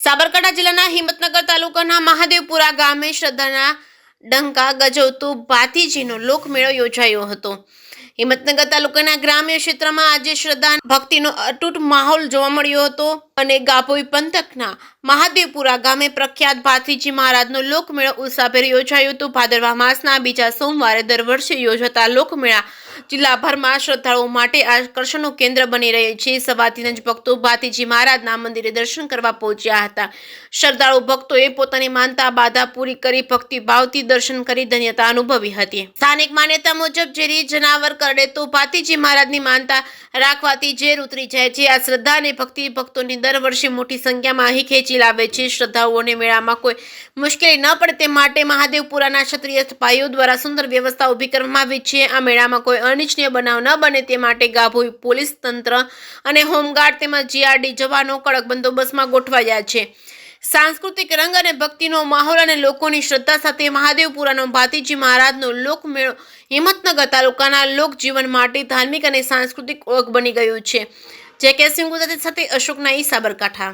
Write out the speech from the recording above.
સાબરકાંઠા જિલ્લાના હિંમતનગર તાલુકાના મહાદેવપુરા ગામે શ્રદ્ધાના ડંકા ગજવતો ભાતીજીનો લોકમેળો યોજાયો હતો। હિંમતનગર તાલુકાના ગ્રામ્ય ક્ષેત્રમાં આજે શ્રદ્ધા ભક્તિનો અતૂટ માહોલ જોવા મળ્યો હતો અને ગાભોઈ પંથકના મહાદેવપુરા ગામે પ્રખ્યાત ભાતીજી મહારાજનો લોકમેળો ઉત્સાહભેર યોજાયો હતો। ભાદરવા માસના બીજા સોમવારે દર વર્ષે યોજાતા લોકમેળા જિલ્લાભરમાં શ્રદ્ધાળુઓ માટે આકર્ષણનું કેન્દ્ર બની રહે છે। સવારથી જ ભક્તો ભાતીજી મહારાજના મંદિરે દર્શન કરવા પહોંચ્યા હતા। શ્રદ્ધાળુ ભક્તોએ પોતાની માનતા બાધા પૂરી કરી ભક્તિભાવથી દર્શન કરી ધન્યતા અનુભવી હતી। સ્થાનિક માન્યતા મુજબ જે જનાવર કરડે તો ભાતીજી મહારાજની માનતા રાખવાથી ઝેર ઉતરી જાય છે। આ શ્રદ્ધા અને ભક્તિ ભક્તોની દર વર્ષે મોટી સંખ્યામાં અહીં ખેંચી લાવે છે। શ્રદ્ધાળુઓને મેળામાં કોઈ મુશ્કેલી ન પડે તે માટે મહાદેવપુરાના ક્ષત્રિય ભાઈઓ દ્વારા સુંદર વ્યવસ્થા ઊભી કરવામાં આવી છે। આ મેળામાં કોઈ અનિચ્છનીય બનાવ ન બને તે માટે ગાભોઈ પોલીસ તંત્ર અને હોમગાર્ડ તેમજ જીઆરડી જવાનો કડક બંદોબસ્તમાં ગોઠવાયા છે। सांस्कृतिक रंग और भक्तिनो माहौल और लोकोनी श्रद्धा साथे महादेवपुरानो भातीजी महाराजनो लोकमेळो हिम्मतनगर तालुकाना लोकजीवन माटे धार्मिक और सांस्कृतिक ओळख बनी गयो छे। जे के सिंह गुजराती साथे अशोक नाई, साबरकांठा।